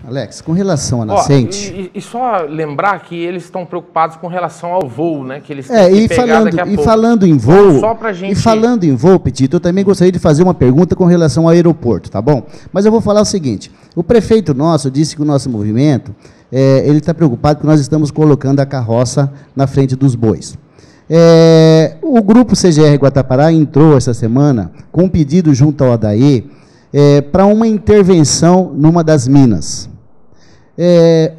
Alex, com relação à nascente... E só lembrar que eles estão preocupados com relação ao voo, né? Que eles têm que pegar daqui a pouco. E falando em voo... Só pra gente... E falando em voo, Petito, eu também gostaria de fazer uma pergunta com relação ao aeroporto, tá bom? Mas eu vou falar o seguinte, o prefeito nosso disse que o nosso movimento, ele está preocupado que nós estamos colocando a carroça na frente dos bois. O grupo CGR Guatapará entrou essa semana com um pedido junto ao ADAE para uma intervenção numa das minas.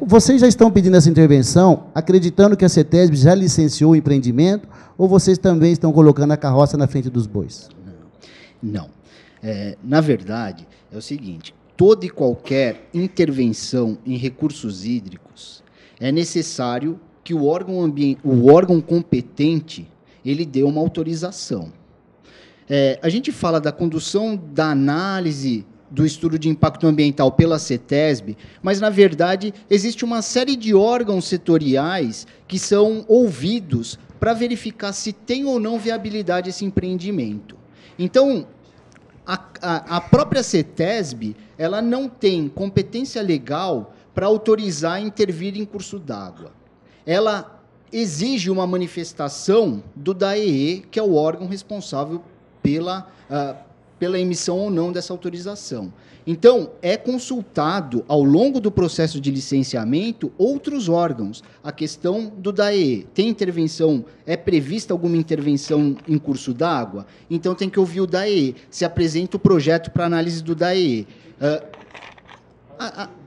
Vocês já estão pedindo essa intervenção, acreditando que a CETESB já licenciou o empreendimento, ou vocês também estão colocando a carroça na frente dos bois? Não. Na verdade, é o seguinte, toda e qualquer intervenção em recursos hídricos é necessário que o órgão competente ele dê uma autorização. A gente fala da condução da análise do estudo de impacto ambiental pela CETESB, mas, na verdade, existe uma série de órgãos setoriais que são ouvidos para verificar se tem ou não viabilidade esse empreendimento. Então, a própria CETESB ela não tem competência legal para autorizar intervir em curso d'água. Ela exige uma manifestação do DAEE, que é o órgão responsável pela emissão ou não dessa autorização. Então, é consultado, ao longo do processo de licenciamento, outros órgãos. A questão do DAEE. Tem intervenção, é prevista alguma intervenção em curso d'água? Então, tem que ouvir o DAEE. Se apresenta o projeto para análise do DAEE.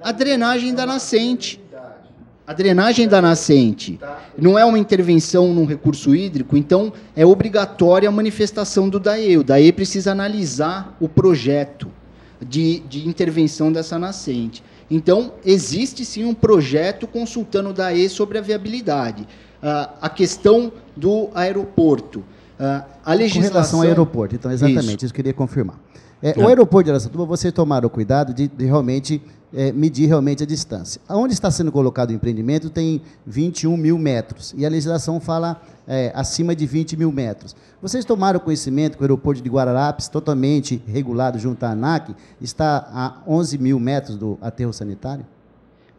A drenagem da nascente. A drenagem da nascente não é uma intervenção num recurso hídrico, então é obrigatória a manifestação do DAEE. O DAEE precisa analisar o projeto de intervenção dessa nascente. Então, existe sim um projeto consultando o DAEE sobre a viabilidade. A questão do aeroporto. A legislação... Com relação ao aeroporto, então, exatamente, isso eu queria confirmar. O aeroporto de Araçatuba, vocês tomaram cuidado de realmente medir realmente a distância. Onde está sendo colocado o empreendimento tem 21 mil metros, e a legislação fala acima de 20 mil metros. Vocês tomaram conhecimento que o aeroporto de Guararapes, totalmente regulado junto à ANAC, está a 11 mil metros do aterro sanitário?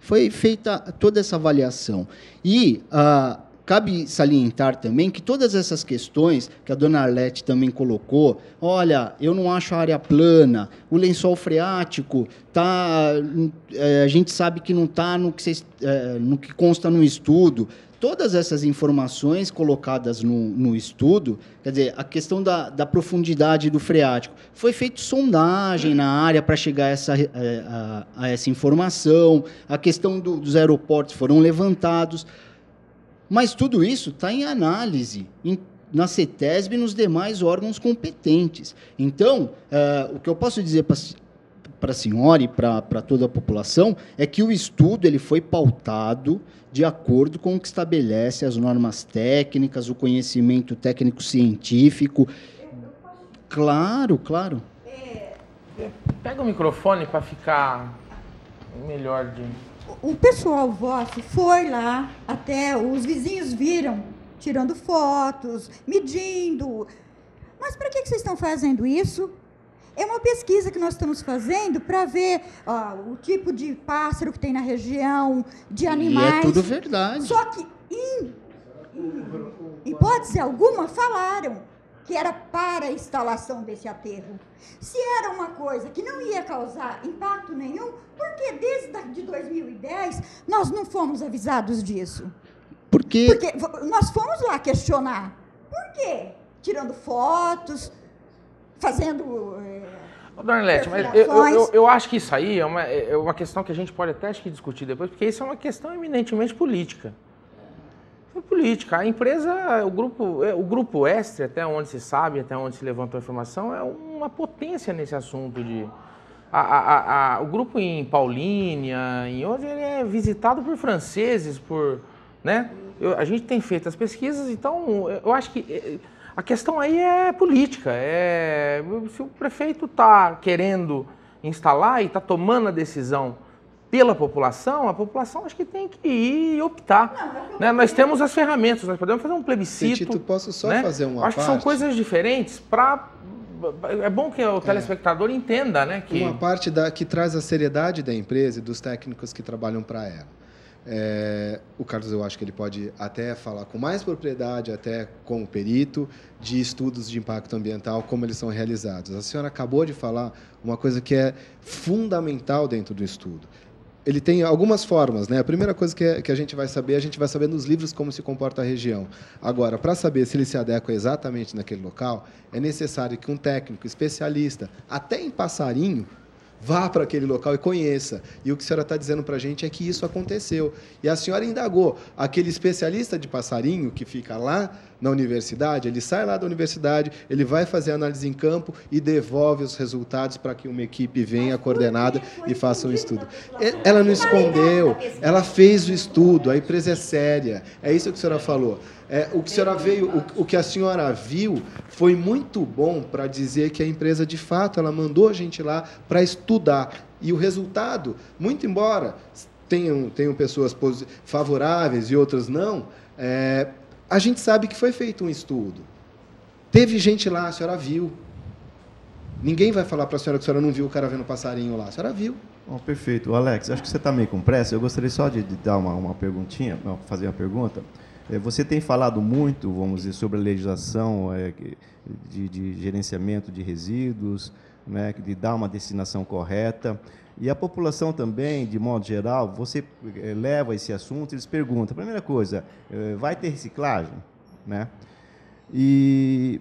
Foi feita toda essa avaliação. E cabe salientar também que todas essas questões que a dona Arlete também colocou, olha, eu não acho a área plana, o lençol freático, a gente sabe que não está no que consta no estudo. Todas essas informações colocadas no estudo, quer dizer, a questão da profundidade do freático, foi feita sondagem na área para chegar a essa informação, a questão dos aeroportos foram levantados, mas tudo isso está em análise na CETESB e nos demais órgãos competentes. Então, o que eu posso dizer para a senhora e para toda a população é que o estudo ele foi pautado de acordo com o que estabelece as normas técnicas, o conhecimento técnico-científico. Claro, claro. Pega o microfone para ficar melhor de... O pessoal vosso foi lá, até os vizinhos viram, tirando fotos, medindo. Mas para que vocês estão fazendo isso? É uma pesquisa que nós estamos fazendo para ver o tipo de pássaro que tem na região, de animais. E é tudo verdade. Só que, em hipótese alguma, falaram que era para a instalação desse aterro. Se era uma coisa que não ia causar impacto nenhum, por que desde 2010 nós não fomos avisados disso? Porque nós fomos lá questionar. Por quê? Tirando fotos, fazendo... Dona Arlete, mas eu acho que isso aí é uma questão que a gente pode até discutir depois, porque isso é uma questão eminentemente política. É política. A empresa, o grupo Estre, até onde se sabe, até onde se levantou a informação, é uma potência nesse assunto de... o grupo em Paulínia, em outros, ele é visitado por franceses, né? A gente tem feito as pesquisas, então eu acho que a questão aí é política. Se o prefeito está querendo instalar e está tomando a decisão pela população, a população acho que tem que ir e optar. Né? Nós temos as ferramentas, nós podemos fazer um plebiscito. Tito, posso só né? fazer uma acho que são coisas diferentes para é bom que o telespectador entenda, né? Que... Uma parte que traz a seriedade da empresa e dos técnicos que trabalham para ela. O Carlos, eu acho que ele pode até falar com mais propriedade, até como perito, de estudos de impacto ambiental, como eles são realizados. A senhora acabou de falar uma coisa que é fundamental dentro do estudo. Ele tem algumas formas, né? A primeira coisa que a gente vai saber nos livros como se comporta a região. Agora, para saber se ele se adequa exatamente naquele local, é necessário que um técnico especialista, até em passarinho, vá para aquele local e conheça. E o que a senhora está dizendo para a gente é que isso aconteceu. E a senhora indagou. Aquele especialista de passarinho que fica lá na universidade, ele sai lá da universidade, ele vai fazer análise em campo e devolve os resultados para que uma equipe venha coordenada e faça um estudo. Ela não escondeu, ela fez o estudo, a empresa é séria. É isso que a senhora falou. O que a senhora viu foi muito bom para dizer que a empresa, de fato, ela mandou a gente lá para estudar. E o resultado, muito embora tenham pessoas favoráveis e outras não, a gente sabe que foi feito um estudo. Teve gente lá, a senhora viu. Ninguém vai falar para a senhora que a senhora não viu o cara vendo passarinho lá. A senhora viu. Oh, perfeito. Alex, acho que você está meio com pressa. Eu gostaria só de dar uma perguntinha, fazer uma pergunta. Você tem falado muito, vamos dizer, sobre a legislação de gerenciamento de resíduos, né, de dar uma destinação correta. E a população também, de modo geral, você leva esse assunto, eles perguntam, primeira coisa, vai ter reciclagem? Né? E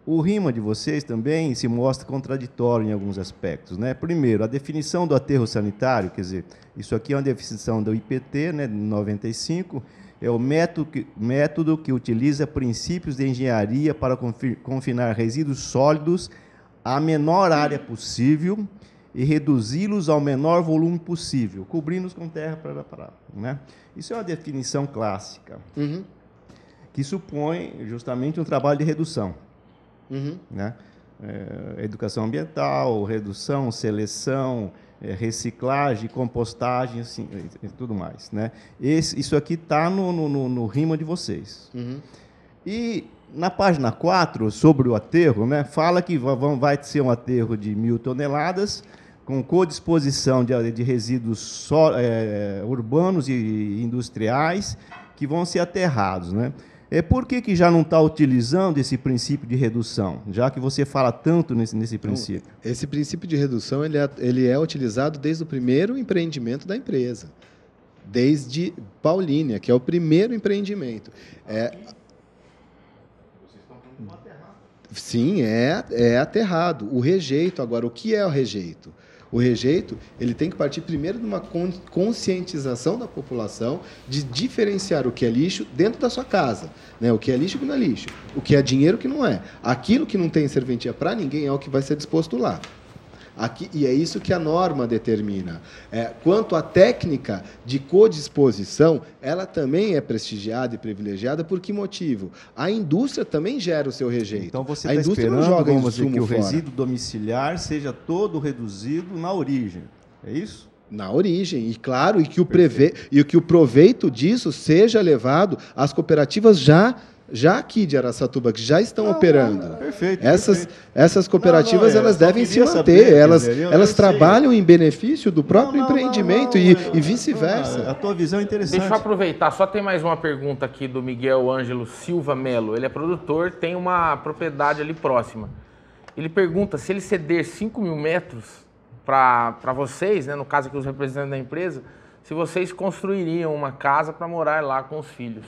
o RIMA de vocês também se mostra contraditório em alguns aspectos. Né? Primeiro, a definição do aterro sanitário, quer dizer, isso aqui é uma definição do IPT, né, de 95, é o método que utiliza princípios de engenharia para confinar resíduos sólidos à menor área possível e reduzi-los ao menor volume possível, cobrindo-os com terra para né? Isso é uma definição clássica, que supõe justamente um trabalho de redução. Né? Educação ambiental, redução, seleção, reciclagem, compostagem, assim, e tudo mais. Né? Isso aqui está no RIMA de vocês. E na página 4, sobre o aterro, né, fala que vai ser um aterro de 1.000 toneladas, com codisposição de resíduos urbanos e industriais que vão ser aterrados. Né? Por que já não está utilizando esse princípio de redução, já que você fala tanto nesse princípio? Esse princípio de redução ele é utilizado desde o primeiro empreendimento da empresa, desde Paulínia, que é o primeiro empreendimento. Sim, é aterrado. O rejeito, agora, o que é o rejeito? O rejeito, ele tem que partir primeiro de uma conscientização da população de diferenciar o que é lixo dentro da sua casa. Né? O que é lixo e o que não é lixo. O que é dinheiro e o que não é. Aquilo que não tem serventia para ninguém é o que vai ser disposto lá. E é isso que a norma determina. Quanto à técnica de codisposição, ela também é prestigiada e privilegiada. Por que motivo? A indústria também gera o seu rejeito. Então você está esperando, que o resíduo domiciliar seja todo reduzido na origem. É isso? Na origem. E, claro, e que o proveito disso seja levado às cooperativas já aqui de Araçatuba, que já estão operando. Perfeito. Essas cooperativas elas devem se manter. Elas trabalham em benefício do próprio empreendimento e vice-versa. A tua visão é interessante. Deixa eu aproveitar, só tem mais uma pergunta aqui do Miguel Ângelo Silva Melo. Ele é produtor, tem uma propriedade ali próxima. Ele pergunta se ele ceder 5.000 metros para vocês, né, no caso aqui os representantes da empresa, se vocês construiriam uma casa para morar lá com os filhos.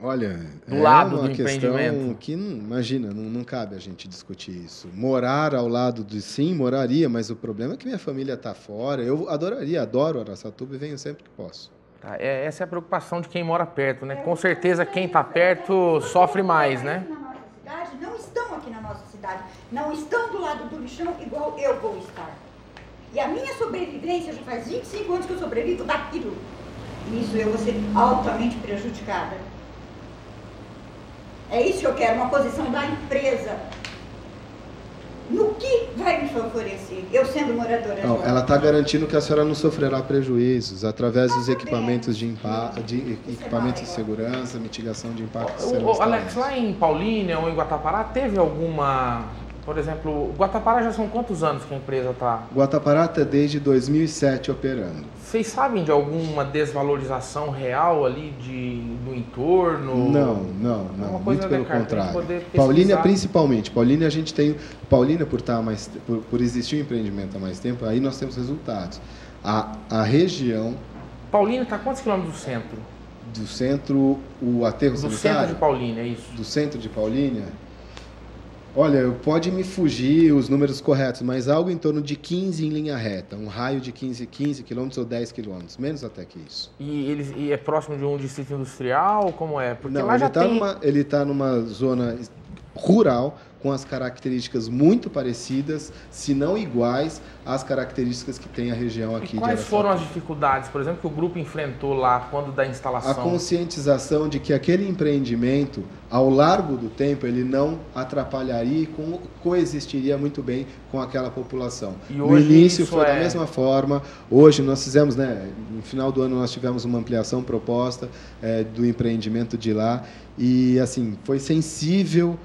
Olha, do lado uma do questão empreendimento. Que, imagina, não cabe a gente discutir isso. Morar ao lado sim, moraria, mas o problema é que minha família está fora. Eu adoro Araçatuba e venho sempre que posso. Tá, essa é a preocupação de quem mora perto, né? Com certeza quem está perto sofre mais, né? Não estão aqui na nossa cidade, não estão do lado do lixão igual eu vou estar. E a minha sobrevivência, já faz 25 anos que eu sobrevivo daquilo. Isso eu vou ser altamente prejudicada. É isso que eu quero, uma posição da empresa. No que vai me favorecer, eu sendo moradora de Ela está garantindo que a senhora não sofrerá prejuízos através dos equipamentos de equipamentos de segurança, mitigação de impactos. Alex, lá em Paulínia ou em Guatapará, teve alguma... Por exemplo, Guatapará já são quantos anos que a empresa está? Guatapará está desde 2007 operando. Vocês sabem de alguma desvalorização real ali do entorno? Não. Muito pelo contrário. Paulínia, principalmente. Paulínia, a gente tem... Paulínia, por existir um empreendimento há mais tempo, aí nós temos resultados. A região... Paulínia está a quantos quilômetros do centro? Do centro, o aterro sanitário? Do centro de Paulínia, é isso. Do centro de Paulínia? Olha, pode me fugir os números corretos, mas algo em torno de 15 em linha reta, um raio de 15 quilômetros ou 10 quilômetros, menos até que isso. E é próximo de um distrito industrial? Como é? Porque não, lá já ele está numa zona rural, com as características muito parecidas, se não iguais, às características que tem a região aqui de Araçatuba. Quais foram as dificuldades, por exemplo, que o grupo enfrentou lá quando da instalação? A conscientização de que aquele empreendimento, ao largo do tempo, ele não atrapalharia e coexistiria muito bem com aquela população. E no início foi da mesma forma. Hoje nós fizemos, no final do ano nós tivemos uma ampliação proposta do empreendimento de lá e assim foi sensível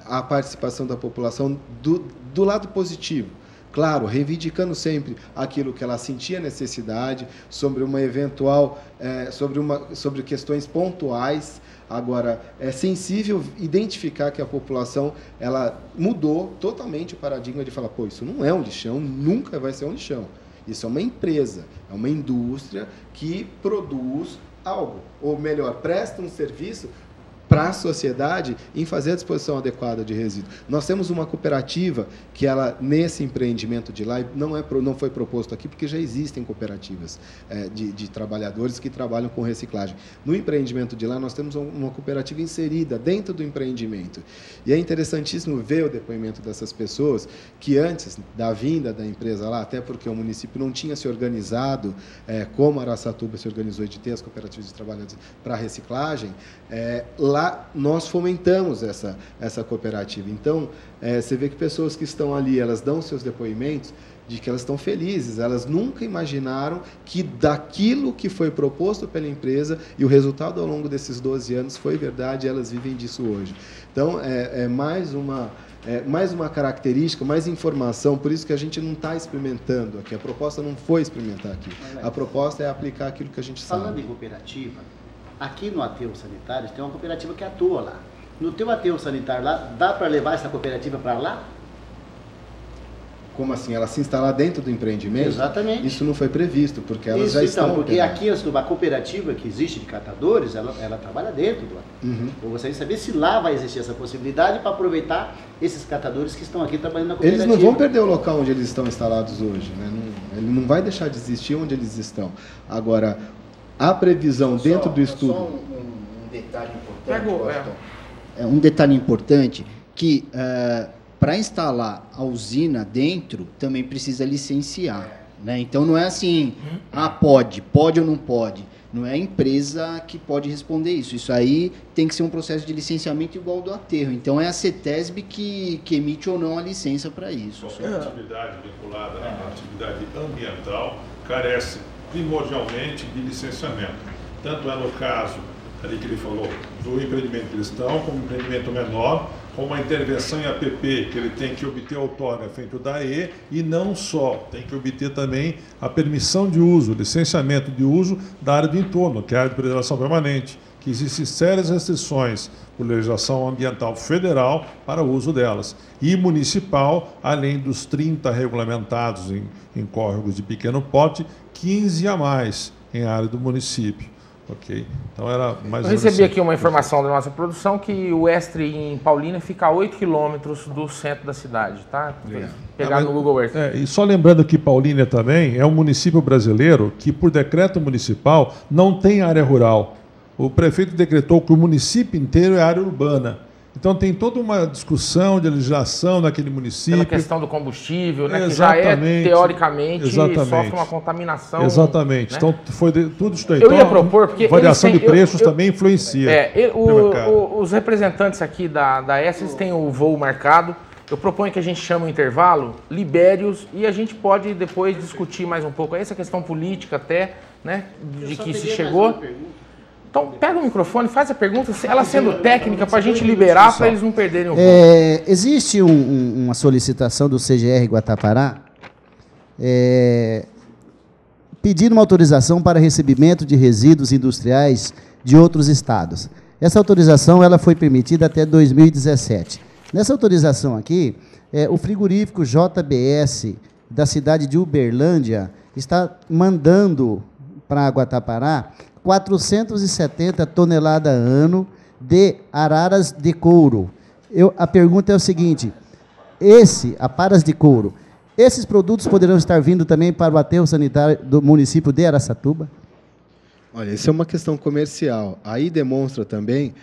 a participação da população do lado positivo. Claro, reivindicando sempre aquilo que ela sentia necessidade, sobre uma eventual, sobre questões pontuais. Agora, é sensível identificar que a população ela mudou totalmente o paradigma de falar, pô, isso não é um lixão, nunca vai ser um lixão. Isso é uma empresa, é uma indústria que produz algo, ou melhor, presta um serviço para a sociedade em fazer a disposição adequada de resíduos. Nós temos uma cooperativa que ela, nesse empreendimento de lá, não foi proposto aqui porque já existem cooperativas de trabalhadores que trabalham com reciclagem. No empreendimento de lá, nós temos uma cooperativa inserida dentro do empreendimento. E é interessantíssimo ver o depoimento dessas pessoas que antes da vinda da empresa lá, até porque o município não tinha se organizado como Araçatuba se organizou de ter as cooperativas de trabalhadores para reciclagem, lá nós fomentamos essa cooperativa. Então, você vê que pessoas que estão ali, elas dão seus depoimentos de que elas estão felizes, elas nunca imaginaram que daquilo que foi proposto pela empresa e o resultado ao longo desses 12 anos foi verdade, elas vivem disso hoje. Então, mais uma característica, mais informação, por isso que a gente não está experimentando aqui, a proposta não foi experimentar aqui, a proposta é aplicar aquilo que a gente sabe. Falando em cooperativa, aqui no aterro sanitário tem uma cooperativa que atua lá. No teu aterro sanitário lá, dá para levar essa cooperativa para lá? Como assim? Ela se instalar dentro do empreendimento? Exatamente. Isso não foi previsto, porque elas já estão... Então, porque aqui a cooperativa que existe de catadores, ela trabalha dentro do aterro. Uhum. Eu gostaria de saber se lá vai existir essa possibilidade para aproveitar esses catadores que estão aqui trabalhando na cooperativa. Eles não vão perder o local onde eles estão instalados hoje, né? Ele não vai deixar de existir onde eles estão. Agora, a previsão dentro do estudo... Só um detalhe importante, um detalhe importante que para instalar a usina dentro também precisa licenciar, né? Então não é assim, pode ou não pode. Não é a empresa que pode responder isso. Isso aí tem que ser um processo de licenciamento igual ao do aterro. Então é a CETESB que emite ou não a licença para isso. Qualquer atividade vinculada à atividade ambiental carece primordialmente de licenciamento. Tanto é no caso, ali que ele falou, do empreendimento que eles estão, como empreendimento menor, com uma intervenção em APP, que ele tem que obter outorga feito da AE, e não só, tem que obter também a permissão de uso, licenciamento de uso da área do entorno, que é a área de preservação permanente, que existem sérias restrições por legislação ambiental federal para o uso delas, e municipal, além dos 30 regulamentados em córregos de pequeno porte, 15 a mais em área do município. Ok? Então era mais. Eu recebi aqui uma informação da nossa produção que o Estre em Paulínia fica a 8 quilômetros do centro da cidade, tá? Pegar no Google Earth. E só lembrando que Paulínia também é um município brasileiro que, por decreto municipal, não tem área rural. O prefeito decretou que o município inteiro é área urbana. Então tem toda uma discussão de legislação naquele município. Pela questão do combustível, né? Que já é, teoricamente, sofre uma contaminação. Exatamente. Né? Então foi tudo isso daí. Eu ia propor, porque variação de preços também influencia. Os representantes aqui da ESS têm o voo marcado. Eu proponho que a gente chame o intervalo, libere-os e a gente pode depois discutir mais um pouco essa questão política até, né, de que se chegou. Então, pega o microfone, faz a pergunta, ela sendo técnica, para a gente liberar, para eles não perderem o voo. Existe uma solicitação do CGR Guatapará pedindo uma autorização para recebimento de resíduos industriais de outros estados. Essa autorização ela foi permitida até 2017. Nessa autorização aqui, o frigorífico JBS da cidade de Uberlândia está mandando para Guatapará 470 toneladas ano de araras de couro. A pergunta é o seguinte, aparas de couro, esses produtos poderão estar vindo também para o aterro sanitário do município de Araçatuba? Olha, isso é uma questão comercial. Aí demonstra também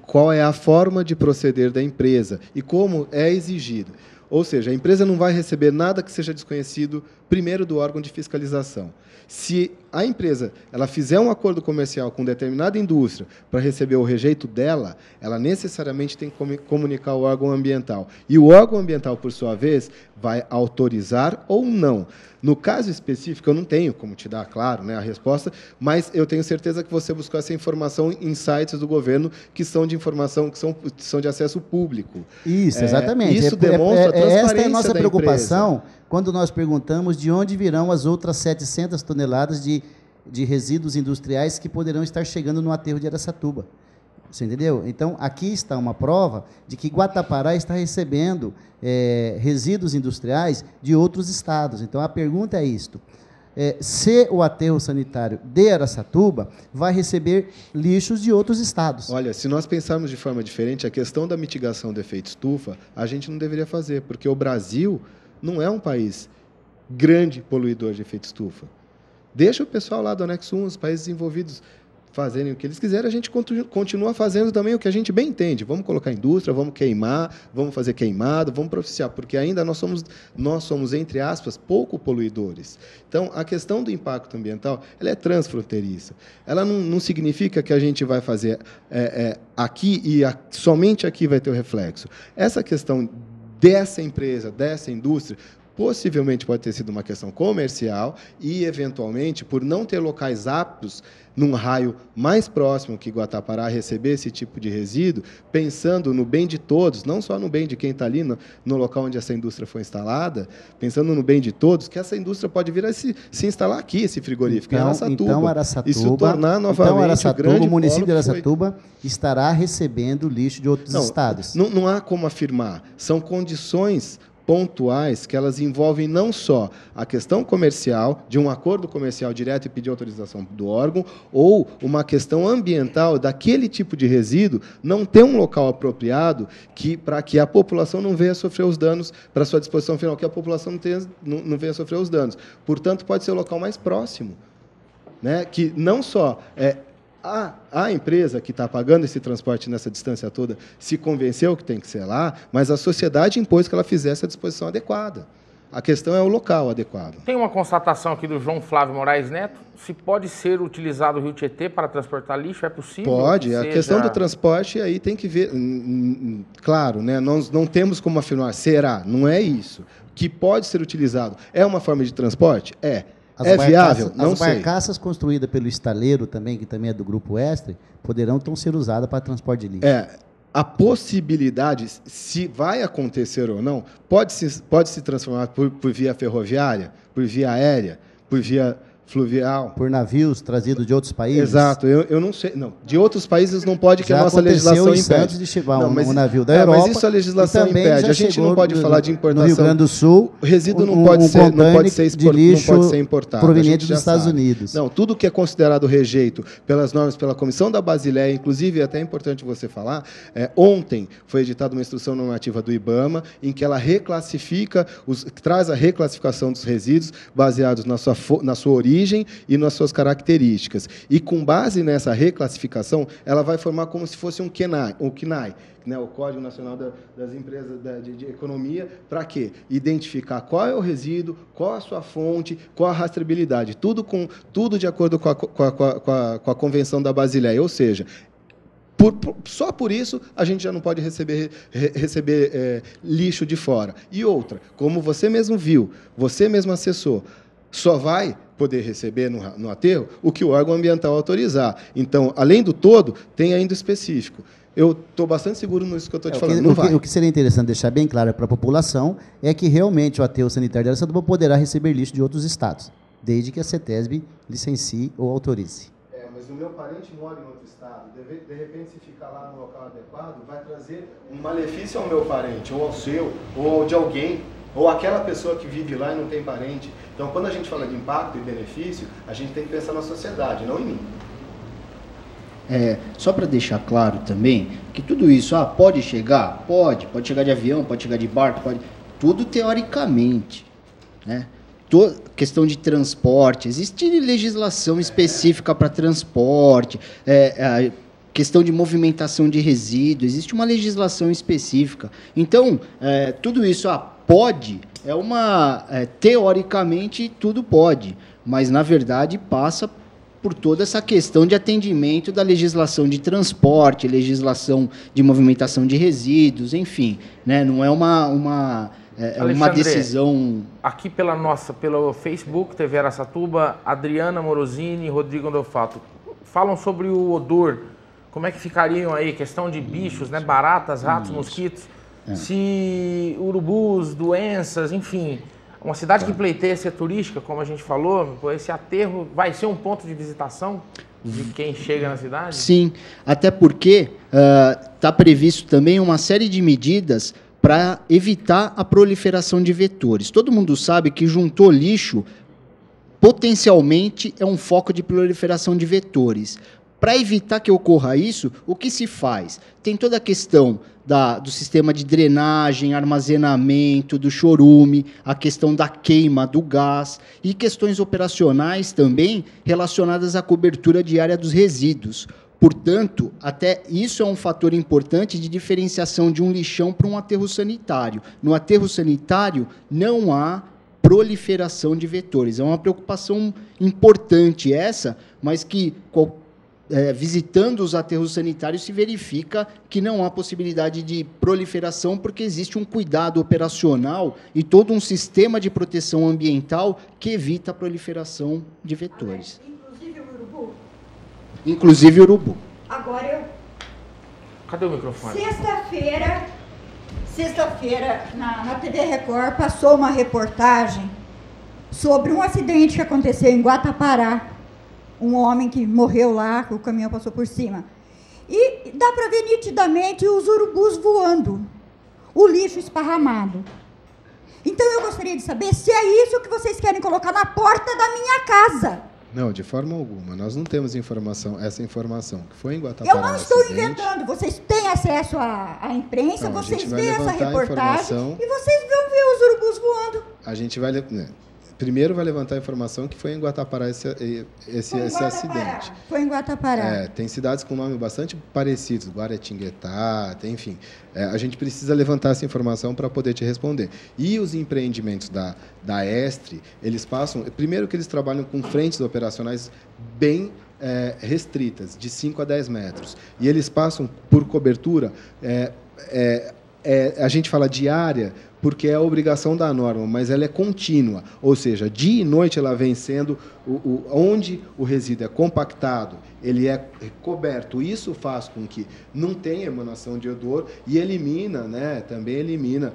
qual é a forma de proceder da empresa e como é exigido. Ou seja, a empresa não vai receber nada que seja desconhecido primeiro do órgão de fiscalização. Se a empresa ela fizer um acordo comercial com determinada indústria para receber o rejeito dela, ela necessariamente tem que comunicar ao órgão ambiental. E o órgão ambiental, por sua vez, vai autorizar ou não. No caso específico, eu não tenho como te dar, claro, né, a resposta, mas eu tenho certeza que você buscou essa informação em sites do governo que são de informação, que são de acesso público. Isso, exatamente. Isso demonstra a transparência esta é a nossa preocupação empresa. Quando nós perguntamos de onde virão as outras 700 toneladas de resíduos industriais que poderão estar chegando no aterro de Araçatuba. Você entendeu? Então, aqui está uma prova de que Guatapará está recebendo resíduos industriais de outros estados. Então, a pergunta é isto. Se o aterro sanitário de Araçatuba vai receber lixos de outros estados. Olha, se nós pensarmos de forma diferente, a questão da mitigação do efeito estufa, a gente não deveria fazer, porque o Brasil não é um país grande poluidor de efeito estufa. Deixa o pessoal lá do anexo 1, os países desenvolvidos, fazerem o que eles quiserem, a gente continua fazendo também o que a gente bem entende. Vamos colocar indústria, vamos queimar, vamos fazer queimado, vamos propiciar, porque ainda nós somos, entre aspas, pouco poluidores. Então, a questão do impacto ambiental ela é transfronteiriça. Ela não significa que a gente vai fazer aqui e somente aqui vai ter o reflexo. Essa questão dessa empresa, dessa indústria, possivelmente pode ter sido uma questão comercial e, eventualmente, por não ter locais aptos num raio mais próximo que Guatapará receber esse tipo de resíduo, pensando no bem de todos, não só no bem de quem está ali no local onde essa indústria foi instalada, pensando no bem de todos, que essa indústria pode vir a se instalar aqui, esse frigorífico, em Araçatuba. Então, Araçatuba, e se tornar novamente o município de Araçatuba estará recebendo lixo de outros estados. Não há como afirmar. São condições pontuais que elas envolvem não só a questão comercial, de um acordo comercial direto e pedir autorização do órgão, ou uma questão ambiental daquele tipo de resíduo não ter um local apropriado para que a população não venha sofrer os danos para a sua disposição final, que a população não venha sofrer os danos. Portanto, pode ser o local mais próximo, né? Que não só a empresa que está pagando esse transporte nessa distância toda se convenceu que tem que ser lá, mas a sociedade impôs que ela fizesse a disposição adequada. A questão é o local adequado. Tem uma constatação aqui do João Flávio Moraes Neto. Se pode ser utilizado o Rio Tietê para transportar lixo, é possível? Pode. A questão do transporte aí tem que ver... Claro, né? Nós não temos como afirmar, será? Não é isso. Que pode ser utilizado. É uma forma de transporte? Viável? Não sei. As barcaças construídas pelo estaleiro também, que também é do Grupo Estre, poderão então ser usadas para transporte de lixo. A possibilidade, se vai acontecer ou não, pode se transformar por via ferroviária, por via aérea, por via fluvial. Por navios trazidos de outros países? Exato. Eu não sei. Não, de outros países não pode, que a nossa legislação impede. Santos de chegar um navio da Europa. Mas isso a legislação impede. A gente não pode falar de importação. No Rio Grande do Sul, o resíduo não pode ser importado. Proveniente dos Estados Unidos. Não, tudo que é considerado rejeito pelas normas, pela Comissão da Basileia, inclusive, é até importante você falar, ontem foi editada uma instrução normativa do IBAMA, em que ela traz a reclassificação dos resíduos baseados na sua origem e nas suas características. E, com base nessa reclassificação, ela vai formar como se fosse um CNAE, né, o Código Nacional das Empresas de Economia, para quê? Identificar qual é o resíduo, qual a sua fonte, qual a rastreabilidade. Tudo de acordo com a Convenção da Basileia. Ou seja, Só por isso a gente já não pode receber lixo de fora. E outra, como você mesmo viu, você mesmo acessou, só vai poder receber no aterro o que o órgão ambiental autorizar. Então, além do todo, tem ainda o específico. Eu estou bastante seguro nisso que eu estou te falando. O que seria interessante deixar bem claro para a população é que realmente o aterro sanitário de Araçatuba poderá receber lixo de outros estados, desde que a CETESB licencie ou autorize. Mas o meu parente mora em outro estado. De repente, se ficar lá no local adequado, vai trazer um malefício ao meu parente, ou ao seu, ou ao de alguém, ou aquela pessoa que vive lá e não tem parente. Então, quando a gente fala de impacto e benefício, a gente tem que pensar na sociedade, não em mim. Só para deixar claro também, que tudo isso pode chegar? Pode chegar de avião, pode chegar de barco, tudo teoricamente, né? Questão de transporte, existe legislação específica para transporte, questão de movimentação de resíduos, existe uma legislação específica. Então, tudo isso pode, teoricamente tudo pode, mas na verdade passa por toda essa questão de atendimento da legislação de transporte, legislação de movimentação de resíduos, enfim, né? Não é uma decisão... Aqui pelo Facebook, TV Araçatuba, Adriana Morosini e Rodrigo Andofato, falam sobre o odor, como é que ficariam aí, questão de bichos, né? Baratas, ratos, mosquitos, se urubus, doenças, enfim... Uma cidade que pleiteia ser turística, como a gente falou, esse aterro vai ser um ponto de visitação de quem chega na cidade? Sim, até porque está previsto também uma série de medidas para evitar a proliferação de vetores. Todo mundo sabe que juntou lixo, potencialmente é um foco de proliferação de vetores. Para evitar que ocorra isso, o que se faz? Tem toda a questão do sistema de drenagem, armazenamento, do chorume, a questão da queima do gás e questões operacionais também relacionadas à cobertura diária dos resíduos. Portanto, até isso é um fator importante de diferenciação de um lixão para um aterro sanitário. No aterro sanitário, não há proliferação de vetores. É uma preocupação importante essa, mas que visitando os aterros sanitários se verifica que não há possibilidade de proliferação porque existe um cuidado operacional e todo um sistema de proteção ambiental que evita a proliferação de vetores. Inclusive o urubu? Inclusive o urubu. Agora Cadê o microfone? Sexta-feira, na TV Record, passou uma reportagem sobre um acidente que aconteceu em Guatapará. Um homem que morreu lá, o caminhão passou por cima. E dá para ver nitidamente os urubus voando, o lixo esparramado. Então eu gostaria de saber se é isso que vocês querem colocar na porta da minha casa. Não, de forma alguma. Nós não temos essa informação. Que foi em Guatapará. Eu não estou inventando. Vocês têm acesso à imprensa, não, vocês veem essa reportagem e vocês vão ver os urubus voando. A gente vai... Primeiro vai levantar a informação que foi em Guatapará esse acidente. Foi em Guatapará. Tem cidades com nome bastante parecidos, Guaratinguetá, enfim. A gente precisa levantar essa informação para poder te responder. E os empreendimentos da Estre, eles passam... Primeiro que eles trabalham com frentes operacionais bem restritas, de 5 a 10 metros. E eles passam por cobertura... a gente fala diária porque é a obrigação da norma, mas ela é contínua, ou seja, dia e noite ela vem sendo onde o resíduo é compactado, ele é coberto. Isso faz com que não tenha emanação de odor e elimina, também elimina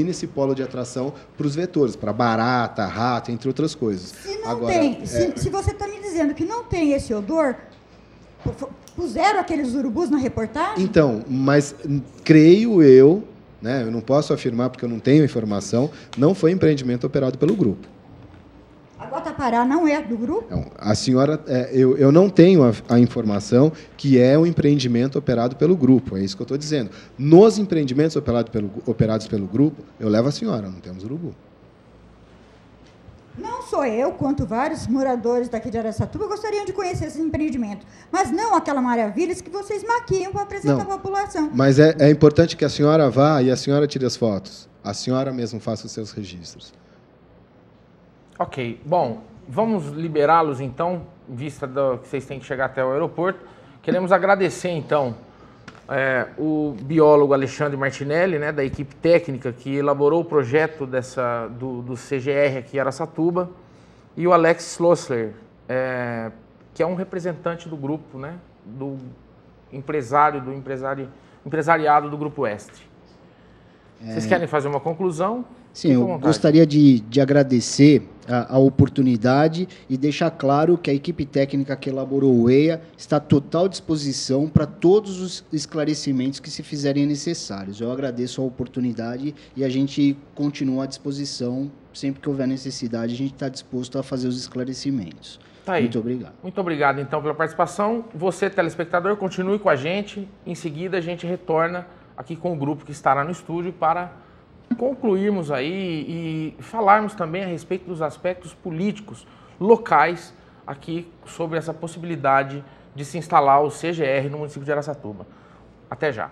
esse polo de atração para os vetores, para barata, rato, entre outras coisas. Se você está me dizendo que não tem esse odor, puseram aqueles urubus na reportagem? Então, mas creio eu não posso afirmar porque eu não tenho informação, não foi empreendimento operado pelo grupo. A Guatapará não é do grupo? Não, a senhora, eu não tenho a informação que é um empreendimento operado pelo grupo, é isso que eu estou dizendo. Nos empreendimentos operados pelo grupo, eu levo a senhora, não temos urubu. Não só eu, quanto vários moradores daqui de Araçatuba gostariam de conhecer esses empreendimentos, mas não aquela maravilha que vocês maquiam para apresentar à população. Mas é importante que a senhora vá e a senhora tire as fotos. A senhora mesmo faça os seus registros. Ok. Bom, vamos liberá-los então, em vista que vocês têm que chegar até o aeroporto. Queremos agradecer, então, o biólogo Alexandre Martinelli, né, da equipe técnica que elaborou o projeto do CGR aqui em Araçatuba, e o Alex Schlossler, que é um representante do grupo, né, do empresariado do Grupo Estre. Vocês querem fazer uma conclusão? Sim, eu gostaria de agradecer a oportunidade e deixar claro que a equipe técnica que elaborou o EIA está à total disposição para todos os esclarecimentos que se fizerem necessários. Eu agradeço a oportunidade e a gente continua à disposição. Sempre que houver necessidade, a gente está disposto a fazer os esclarecimentos. Tá aí. Muito obrigado. Muito obrigado, então, pela participação. Você, telespectador, continue com a gente. Em seguida, a gente retorna aqui com o grupo que estará no estúdio para concluirmos aí e falarmos também a respeito dos aspectos políticos locais aqui sobre essa possibilidade de se instalar o CGR no município de Araçatuba. Até já.